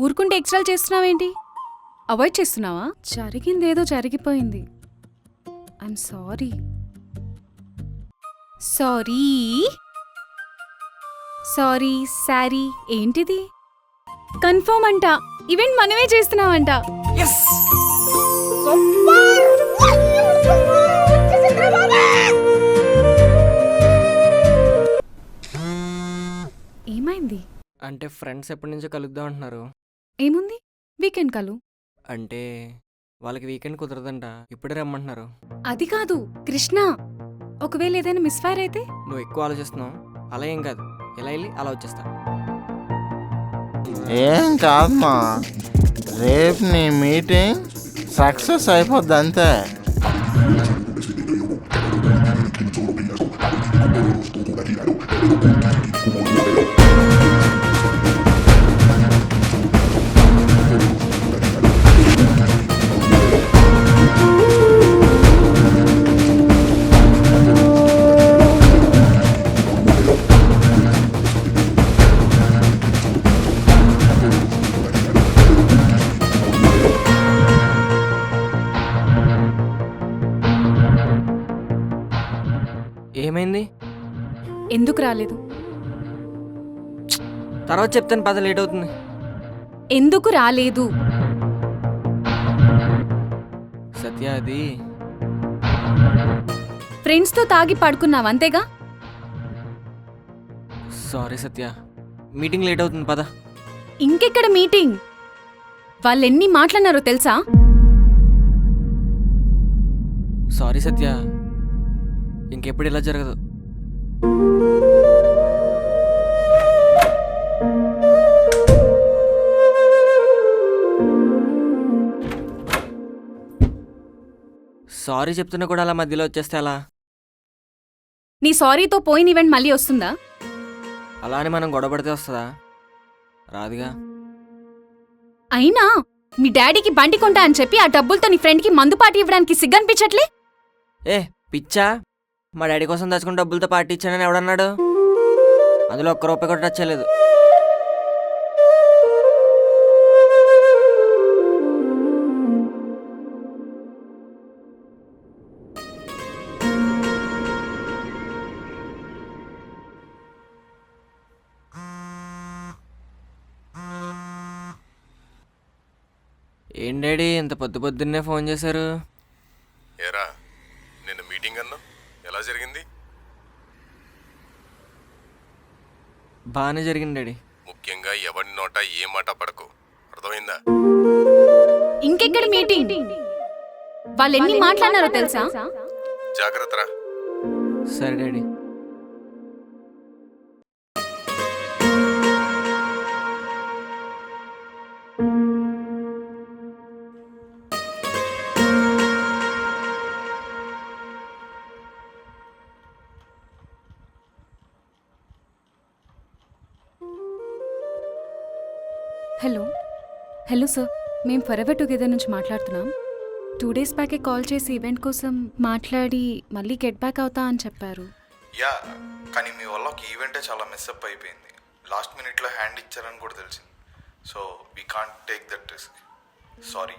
ఊరుకుంటే ఎక్స్ట్రాలు చేస్తున్నావేంటి? అవాయిడ్ చేస్తున్నావా? జరిగిందేదో జరిగిపోయింది. I'm sorry. Sorry sorry sorry ఏంటిది? కన్ఫర్మ్ అంట, ఈవెంట్ మనమే చేస్తున్నావంట. ఏమైంది? అంటే ఫ్రెండ్స్ ఎప్పటి నుంచో కలుద్దాం అంటున్నారు. ఏముంది, వీకెండ్ కలు. అంటే వాళ్ళకి వీకెండ్ కుదరదంట, ఇప్పుడే రమ్మంటున్నారు. అది కాదు కృష్ణ, ఒకవేళ ఏదైనా మిస్ఫైర్ అయితే? నువ్వు ఎక్కువ ఆలోచిస్తున్నావు. అలా ఏం కాదు, ఎలా వెళ్ళి అలా వచ్చేస్తా. ఏం కాదమ్మా, రేపు నీ మీటింగ్ సక్సెస్ అయిపోద్ది అంతే. ఏమైంది? ఎందుకు రాలేదు? తర్వాత చెప్తాను పద, లేట్ అవుతుంది. ఎందుకు రాలేదు? సత్య, అది ఫ్రెండ్స్తో తాగి పడుకున్నావు అంతేగా? సారీ సత్య, మీటింగ్ లేట్ అవుతుంది పద. ఇంకెక్కడ మీటింగ్? వాళ్ళెన్ని మాట్లాడినారో తెలుసా? సారీ సత్య, ఇంకెప్పుడు ఇలా జరగదు. సారీ చెప్తున్నా కూడా అలా మధ్యలో వచ్చేస్తే అలా? నీ సారీతో పోయిన ఈవెంట్ మళ్ళీ వస్తుందా? అలా అని మనం గొడవపడితే వస్తుందా? రాదుగా. అయినా మీ డాడీకి బండి కొంటా అని చెప్పి ఆ డబ్బులతో నీ ఫ్రెండ్కి మందు పార్టీ ఇవ్వడానికి సిగ్గనిపించట్లే? ఏ పిచ్చా, మా డాడీ కోసం దాచుకుని డబ్బులతో పార్టీ ఇచ్చానని ఎవడన్నాడు? అందులో ఒక్క రూపాయి కూడా టచ్ చేయలేదు. ఏం డాడీ ఇంత పొద్దు పొద్దున్నే ఫోన్ చేశారు? ఏరా, నిన్న మీటింగ్ అన్నా ఎలా జరిగింది? బాగానే జరిగింది డాడీ. ముఖ్యంగా ఎవరి నోట ఏ మాట పడకు, అర్థమైందా? ఇంకెక్కడ మీటింగ్? వాళ్ళెన్ని మాట్లాడినారో తెలుసా? జాగ్రత్తరా. సరే డాడీ. హలో హలో సార్, మేము ఫరెవర్ టుగెదర్ నుంచి మాట్లాడుతున్నాం. 2 days బ్యాకే కాల్ చేసి ఈవెంట్ కోసం మాట్లాడి మళ్ళీ గెట్ బ్యాక్ అవుతా అని చెప్పారు. యా, కానీ మీ వల్ల ఒక ఈవెంటే చాలా మిస్అప్ అయిపోయింది. లాస్ట్ మినిట్లో హ్యాండ్ ఇచ్చారని కూడా తెలిసింది. So we can't take that risk. Sorry.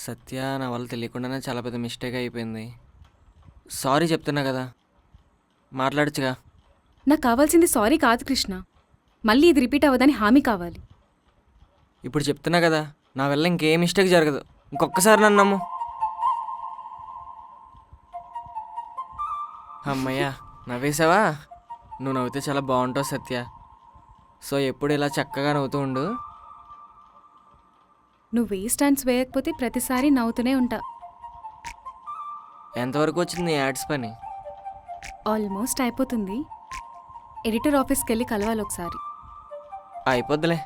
Satya, నా వల్ల తెలియకుండానే చాలా పెద్ద మిస్టేక్ అయిపోయింది. సారీ చెప్తున్నా కదా, మాట్లాడచ్చుగా. నాకు కావాల్సింది సారీ కాదు కృష్ణ, మళ్ళీ ఇది రిపీట్ అవ్వదని హామీ కావాలి. ఇప్పుడు చెప్తున్నా కదా, నా వల్ల ఇంకే మిస్టేక్ జరగదు. ఇంకొకసారి నన్ను నమ్ము. అమ్మయ్యా, నవ్వేసావా? నువ్వు నవ్వితే చాలా బాగుంటావు సత్య. సో ఎప్పుడు ఇలా చక్కగా నవ్వుతూ ఉండు. నువ్వు వేస్ట్ డాన్స్ వేయకపోతే ప్రతిసారి నవ్వుతూనే ఉంటా. ఎంతవరకు వచ్చింది నీ యాడ్స్ పని? ఆల్మోస్ట్ అయిపోతుంది. ఎడిటర్ ఆఫీస్కి వెళ్ళి కలవాలి ఒకసారి. అయిపోద్దులే.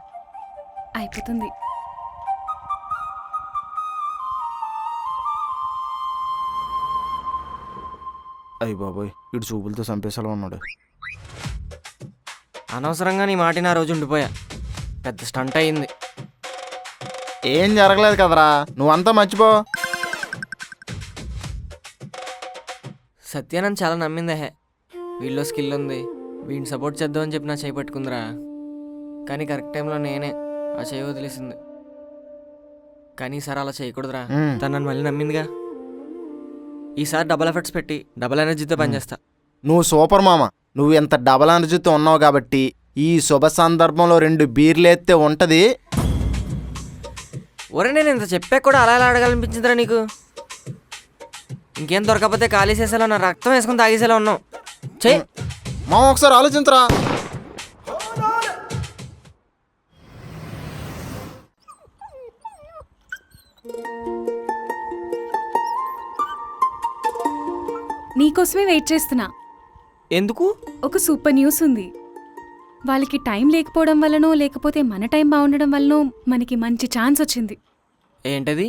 అయిపోతుంది. అయ్యి బాబోయ్, ఇటు చూపులతో చంపేసేలా ఉన్నాడు. అనవసరంగా నీ మాట నా రోజు ఉండిపోయా. పెద్ద స్టంట్ అయింది. ఏం జరగలేదు కదరా, నువ్వంతా మర్చిపో. సత్య నన్ను చాలా నమ్మిందే. వీళ్ళలో స్కిల్ ఉంది, వీడిని సపోర్ట్ చేద్దామని చెప్పి నా చేయి పట్టుకుందిరా. కానీ కరెక్ట్ టైంలో నేనే ఆ చేయి వదిలేసింది. కానీ ఈసారి అలా చేయకూడదురా. తను నన్ను మళ్ళీ నమ్మిందిగా. ఈసారి డబల్ ఎఫర్ట్స్ పెట్టి డబల్ ఎనర్జీతో పనిచేస్తా. నువ్వు సూపర్ మామ. నువ్వు ఎంత డబల్ ఎనర్జీతో ఉన్నావు కాబట్టి ఈ శుభ సందర్భంలో 2 బీర్లేస్తే ఉంటది. ఒరే నేను ఇంత చెప్పాక కూడా అలా ఎలా అడగాలనిపించిందిరా నీకు? ఇంకేం దొరకకపోతే ఖాళీ చేసేలా నా రక్తం వేసుకుని తాగేసేలా ఉన్నావు. చెయ్యి. మామ ఒకసారి ఆలోచించరా. నీకోసమే వెయిట్ చేస్తున్నా. ఎందుకు? ఒక సూపర్ న్యూస్ ఉంది. వాళ్ళకి టైం లేకపోవడం వల్లనో లేకపోతే మన టైం బాగుండడం వల్లనో మనకి మంచి ఛాన్స్ వచ్చింది. ఏంటది?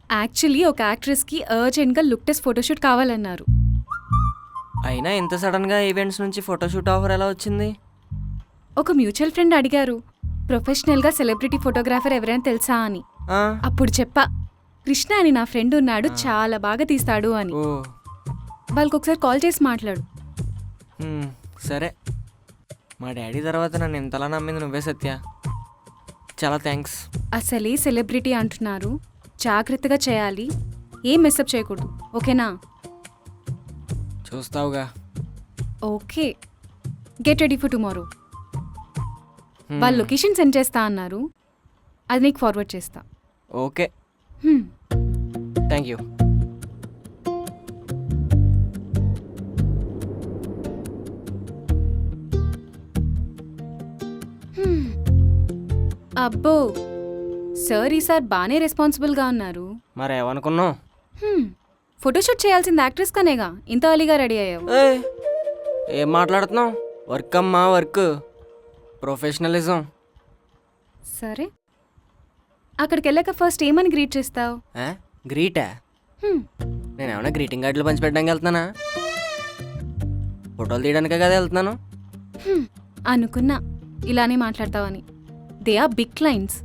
యాక్చువల్లీ ఒక యాక్ట్రెస్కి అర్జెంట్గా లుక్ టెస్ట్ ఫోటోషూట్ కావాలన్నారు. అయినా ఇంత సడన్గా ఈవెంట్స్ నుంచి ఫోటోషూట్ ఆఫర్ ఎలా వచ్చింది? ఒక మ్యూచువల్ ఫ్రెండ్ అడిగారు, ప్రొఫెషనల్గా సెలబ్రిటీ ఫోటోగ్రాఫర్ ఎవరైనా తెలుసా అని. ఆ, అప్పుడు చెప్పా, కృష్ణ అని నా ఫ్రెండ్ ఉన్నాడు, చాలా బాగా తీస్తాడు అని. ఓ వాళ్ళకి ఒకసారి కాల్ చేసి మాట్లాడు. సరే. మా డాడీ తర్వాత నన్ను ఇంతలా నమ్మింది నువ్వే సత్య. చాలా థ్యాంక్స్. అసలే సెలబ్రిటీ అంటున్నారు, జాగ్రత్తగా చేయాలి, ఏం మెస్అప్ చేయకూడదు, ఓకేనా? చూస్తావుగా. Okay, get ready for tomorrow. వాళ్ళు లొకేషన్ సెండ్ చేస్తా అన్నారు, అది నీకు ఫార్వర్డ్ చేస్తా. Okay, thank you. అబ్బో, సార్ ఈసారి బాగానే రెస్పాన్సిబుల్గా ఉన్నారు. మరేమనుకున్నావు? ఫోటోషూట్ చేయాల్సింది యాక్ట్రెస్ కనేగా ఇంత అలీగా రెడీ అయ్యావు. ఏం మాట్లాడుతున్నావు? వర్క్ అమ్మా, వర్క్, ప్రొఫెషనలిజం. సరే, అక్కడికి వెళ్ళాక ఫస్ట్ ఏమని గ్రీట్ చేస్తావు? గ్రీటా? నేను ఏమైనా గ్రీటింగ్ కార్డులు పంచిపెట్టడానికి వెళ్తున్నానా? ఫోటోలు తీయడానికే కదా వెళ్తున్నాను. అనుకున్నా ఇలానే మాట్లాడతావని. They are big clients.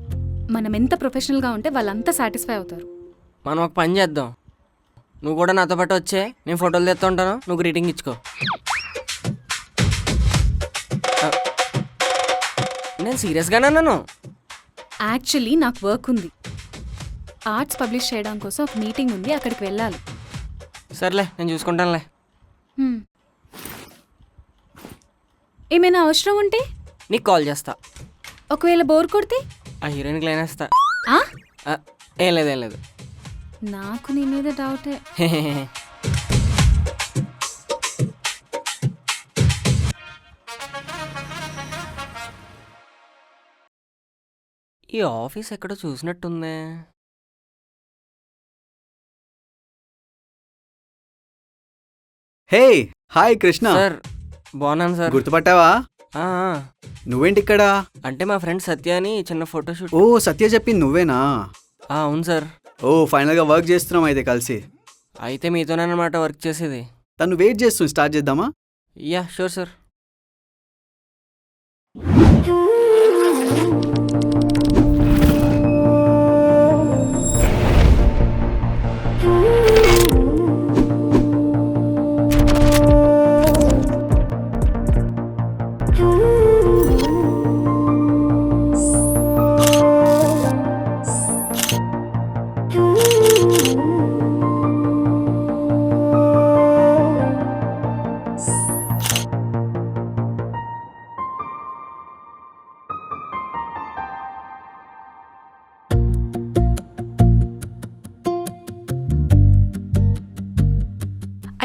మనం ఎంత ప్రొఫెషనల్గా ఉంటే వాళ్ళంతా సాటిస్ఫై అవుతారు. మనం ఒక పని చేద్దాం. నువ్వు కూడా నాతో పాటు వచ్చే, నేను ఫోటోలు తెస్తూ ఉంటాను, నువ్వు గ్రీటింగ్ ఇచ్చుకో. నేను సీరియస్గానే అన్నాను. యాక్చువల్లీ నాకు వర్క్ ఉంది, ఆర్ట్స్ పబ్లిష్ చేయడం కోసం ఒక మీటింగ్ ఉంది, అక్కడికి వెళ్ళాలి. సర్లే, నేను చూసుకుంటానులే. ఏమైనా అవసరం ఉంటే నీకు కాల్ చేస్తా. ఒకవేళ బోర్ కొడితే ఆ హీరోయిన్కి లైన్ వేస్తా. ఆ? ఏం లేదు, ఏం లేదు. నాకు నీ మీద డౌటే. ఈ ఆఫీస్ ఎక్కడో చూసినట్టుందే. Hey hi Krishna. సార్ బాగున్నాను సార్. గుర్తుపట్టావా? ఆ, నువ్వేంటి ఇక్కడ? అంటే మా ఫ్రెండ్ సత్య అని చిన్న ఫోటోషూట్. ఓ సత్య చెప్పింది నువ్వేనా? అవును సార్. ఓ ఫైనల్గా వర్క్ చేస్తున్నాం అయితే కలిసి. అయితే మీతోనేనమాట వర్క్ చేసేది. తను వెయిట్ చేస్తుంది, స్టార్ట్ చేద్దామా? Yeah sure sir.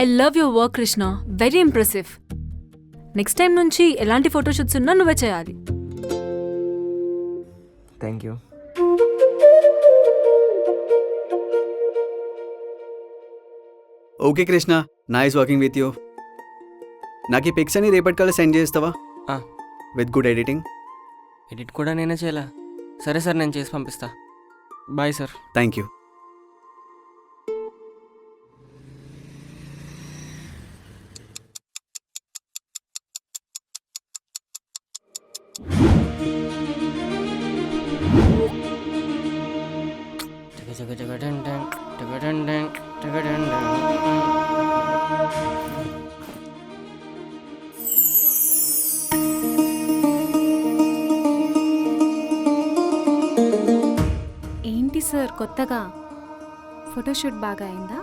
I love your work Krishna, very impressive. Next time నుంచి ఎలాంటి ఫోటోషూట్స్ ఉన్నా నువ్వే చేయాలి. Thank you. Okay Krishna, nice working with you. నాకు ఈ పిక్స్ అని రేపటికల్లా సెండ్ చేస్తావా? With good editing. ఎడిట్ కూడా నేనే చేయాలా? సరే సార్, నేను చేసి పంపిస్తా. Bye sir. Thank you. ఏంటి సార్ కొత్తగా ఫోటోషూట్ బాగా అయిందా?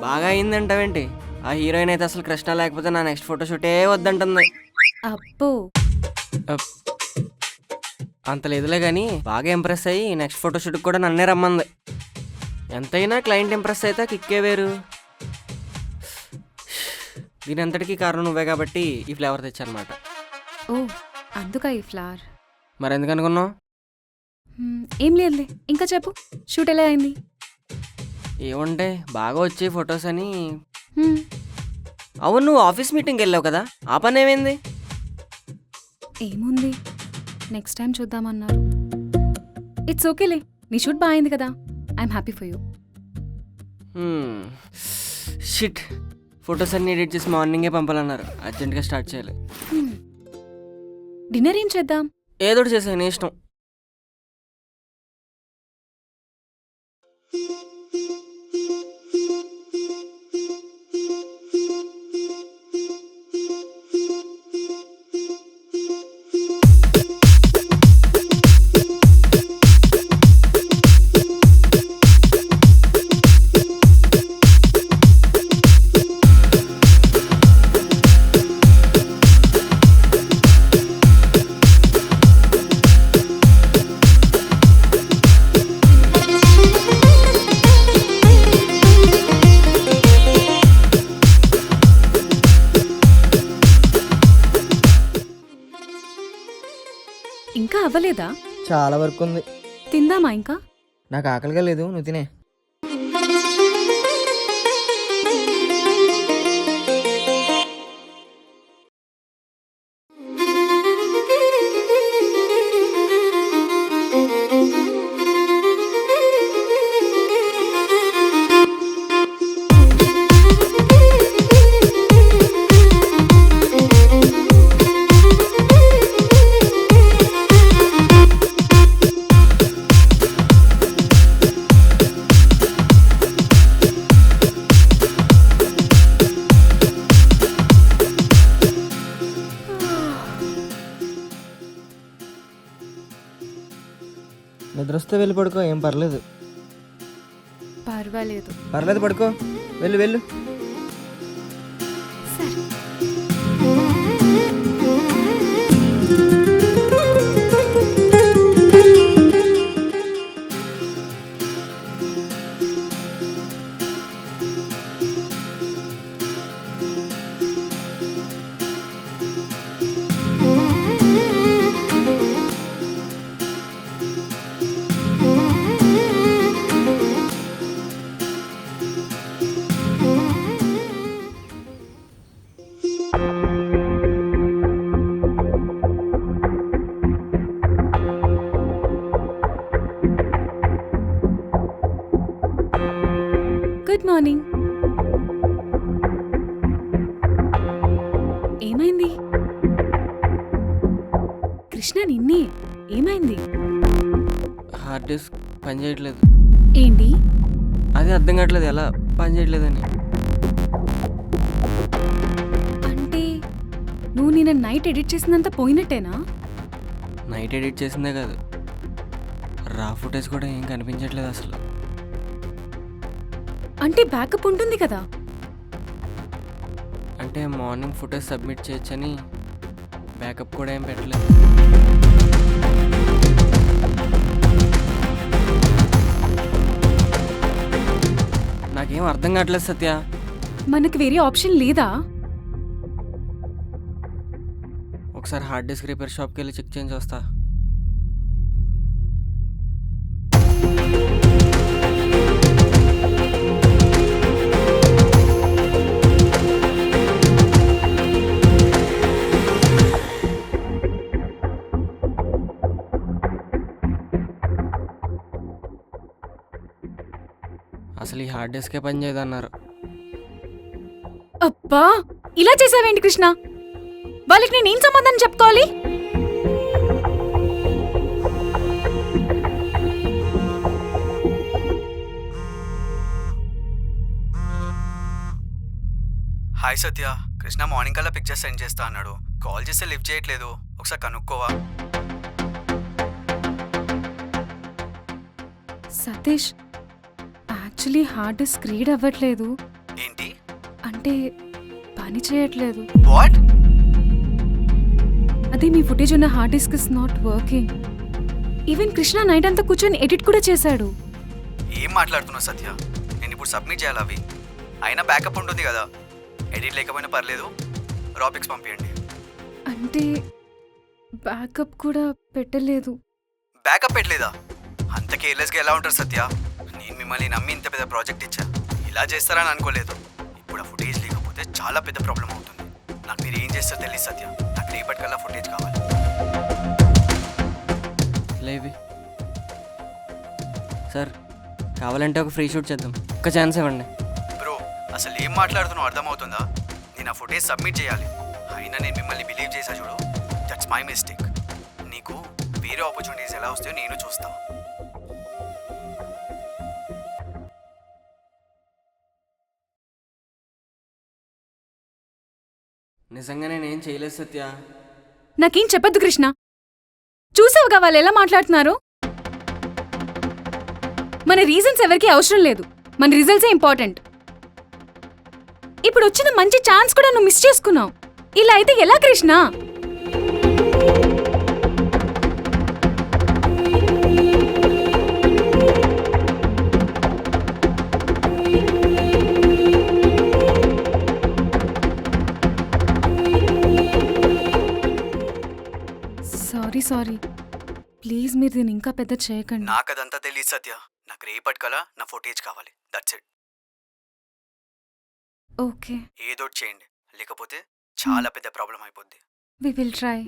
బాగా అయిందంటావేంటి? ఆ హీరోయిన్ అయితే అసలు కృష్ణ లేకపోతే నా నెక్స్ట్ ఫోటోషూటే వద్దంటుంది. అబ్బో, అంత లేదులే కానీ బాగా ఇంప్రెస్ అయ్యి నెక్స్ట్ ఫోటోషూట్కి కూడా నన్నే రమ్మంది. ఎంతైనా క్లయింట్ ఇంప్రెస్ అయితే కిక్కే వేరు. దీని అంతటికీ కారణం నువ్వే కాబట్టి ఈ ఫ్లేవర్ తెచ్చానమాట. ఓ అందుకా ఈ ఫ్లవర్? మరి ఎందుకు అనుకున్నావు? ఏం లేదులే, ఇంకా చెప్పు, షూట్ ఎలా అయింది? ఏముంటే బాగా వచ్చే ఫొటోస్ అని. హ్మ్, అవును, నువ్వు ఆఫీస్ మీటింగ్కి వెళ్ళావు కదా, ఆ పని ఏమైంది? ఏముంది, నెక్స్ట్ టైం చూద్దామన్నారు. ఇట్స్ ఓకేలే, నీ షూట్ బాగా అయింది కదా, I'm happy for you. Shit, photos అన్ని ఎడిట్ చేసి మార్నింగే పంపాలన్నారు. అర్జెంట్గా స్టార్ట్ చేయాలి. డిన్నర్ ఏం చేద్దాం? ఏదోటి చేసాను, నీ ఇష్టం. ఇంకా అవ్వలేదా? చాలా వర్క్ ఉంది. తిందామా ఇంకా? నాకు ఆకలిగా లేదు, నువ్వు తినే. నిద్ర వస్తే వెళ్ళి పడుకో, ఏం పర్లేదు. పర్వాలేదు. పర్లేదు, పడుకో, వెళ్ళు వెళ్ళు. సరే. Good morning. ఏమైంది కృష్ణ? నిన్నే ఏమైంది? హార్డ్ డిస్క్ పని చేయట్లేదు. ఏంటి? అది అర్థం కావట్లేదు, ఎలా పని చేయట్లేదని. అంటే నువ్వు నిన్న నైట్ ఎడిట్ చేసిందంతా పోయినట్టేనా? నైట్ ఎడిట్ చేసిందే కాదు, రా ఫుటేజ్ కూడా ఏం కనిపించట్లేదు అసలు. అంటే బ్యాకప్ ఉంటుంది కదా. అంటే మార్నింగ్ ఫుటేజ్ సబ్మిట్ చేయొచ్చని బ్యాకప్ కూడా ఏం పెట్టలేదు. నాకేం అర్థం కావట్లేదు సత్య. మనకి వేరే ఆప్షన్ లేదా? ఒకసారి హార్డ్ డిస్క్ రిపేర్ షాప్కి వెళ్ళి చెక్ చేయించి వస్తా. అసలు ఈ హార్డ్ డిస్కే పని చేయదన్నారు. అబ్బా, ఇలా చేసావేంటి కృష్ణ? వాళ్ళకి నేనేం సమాధానం చెప్పుకోవాలి? హాయ్ సత్య, కృష్ణ మార్నింగ్ కల్లా పిక్చర్స్ సెండ్ చేస్తా అన్నాడు. కాల్ చేస్తే లిఫ్ట్ చేయట్లేదు, ఒకసారి కనుక్కోవా? Satish, actually hard disk read అవ్వట్లేదు. ఏంటి? అంటే పని చేయట్లేదు. వాట్? అదే మీ ఫుటేజ్ ఉన్న hard disk is not working. Even Krishna night అంతా కూర్చొని ఎడిట్ కూడా చేశాడు. ఏం మాట్లాడుతున్నావు సత్య? నేను ఇప్పుడు సబ్మిట్ చేయాలి అవి. అయినా బ్యాకప్ ఉంటుంది కదా, ఎడిట్ లేకపోయినా పర్లేదు, రాపిక్స్ పంపించండి. అంటే బ్యాకప్ కూడా పెట్టలేదు. బ్యాకప్ పెట్టలేదా? అంత కేర్లెస్గా ఎలా ఉంటారు సత్య? నేను మిమ్మల్ని నమ్మి ఇంత పెద్ద ప్రాజెక్ట్ ఇచ్చా, ఇలా చేస్తారని అనుకోలేదు. ఇప్పుడు ఆ ఫుటేజ్ లేకపోతే చాలా పెద్ద ప్రాబ్లం అవుతుంది. నాకు మీరు ఏం చేస్తారో తెలియదు సత్య, నాకు రేపటికల్లా ఫుటేజ్ కావాలి. లేవి సార్, కావాలంటే ఒక ఫ్రీ షూట్ చేద్దాం, ఒక్క ఛాన్స్ ఇవ్వండి. బ్రో, అసలు ఏం మాట్లాడుతున్నావు అర్థమవుతుందా? నేను ఆ ఫుటేజ్ సబ్మిట్ చేయాలి. అయినా నేను మిమ్మల్ని బిలీవ్ చేసా చూడు, దట్స్ మై మిస్టేక్. నీకు వేరే ఆపర్చునిటీస్ ఎలా వస్తాయో నేను చూస్తాను. నిజంగా నేనేం చేయలేదు సత్య. నాకేం చెప్పొద్దు కృష్ణ. చూసావుగా వాళ్ళు ఎలా మాట్లాడుతున్నారు. మన రీజన్స్ ఎవరికీ అవసరం లేదు, మన రిజల్ట్సే ఇంపార్టెంట్. ఇప్పుడు వచ్చిన మంచి ఛాన్స్ కూడా నువ్వు మిస్ చేసుకున్నావు. ఇలా అయితే ఎలా కృష్ణ? సారీ, ప్లీజ్ మీరు దీన్ని ఇంకా పెద్ద చేయకండి. నాకు అదంతా తెలియదు సత్య, నాకు రేపటికల్లా నా ఫుటేజ్ కావాలి, దట్స్ ఇట్. ఓకే, ఏదో చేయండి, లేకపోతే చాలా పెద్ద ప్రాబ్లం అయిపోద్ది. We will try.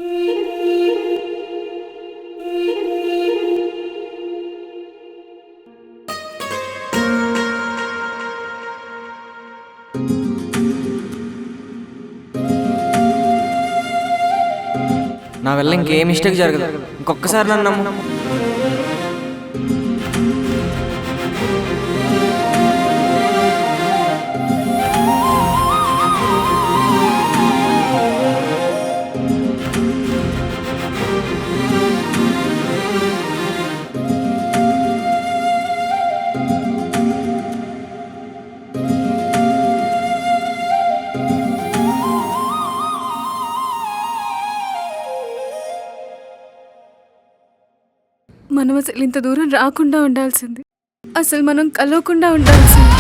నా వల్ల ఇంకే మిస్టేక్ జరగదు, ఇంకొకసారి నన్ను నమ్ము. మనం అసలు ఇంత దూరం రాకుండా ఉండాల్సింది, అసలు మనం కలవకుండా ఉండాల్సింది.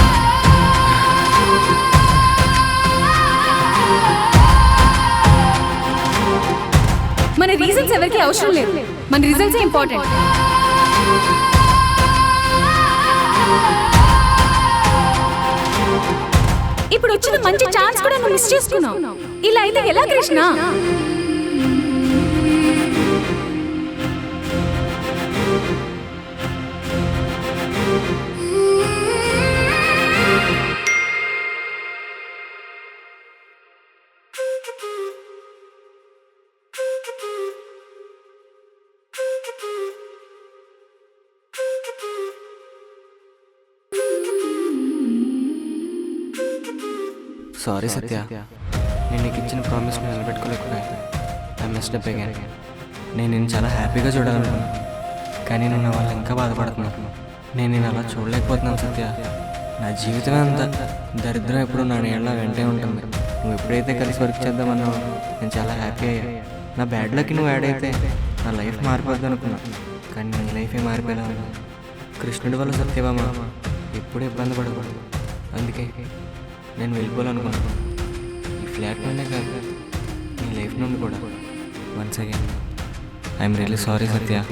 మన రీజన్స్ ఎవరికీ అవసరం లేదు, మన రిజల్ట్సే ఇంపార్టెంట్. ఇప్పుడు వచ్చిన మంచి ఛాన్స్ కూడా నువ్వు మిస్ చేసుకున్నావు. ఇలా అయితే ఎలా కృష్ణ? సారీ సత్య, నేను నీకు ఇచ్చిన ప్రామిస్ నిలబెట్టుకోలేకపోయాను. I missed up again. నేను నేను చాలా హ్యాపీగా చూడాలనుకున్నాను, కానీ నువ్వు నా వల్ల ఇంకా బాధపడుతున్నాను. నేను అలా చూడలేకపోతున్నాను సత్య. నా జీవితమే అంతా దరిద్రం ఎప్పుడు నా నీళ్ళ వెంటే ఉంటుంది. నువ్వు ఎప్పుడైతే కలిసి వర్క్ చేద్దామన్నావు నేను చాలా హ్యాపీ అయ్యా. నా బ్యాడ్ లక్కి నువ్వు యాడ్ అయితే నా లైఫ్ మారిపోద్ది అనుకున్నా, కానీ నీ లైఫే మారిపోయేలా ఉంది. కృష్ణుడి వల్ల సత్యభామ ఎప్పుడు ఇబ్బంది పడకూడదు, అందుకే నేను వెళ్ళిపోవాలనుకున్నాను. ఈ ఫ్లాట్ నుండే కాదు, నీ లైఫ్ నుండి కూడా. Once again I'm really sorry Satya.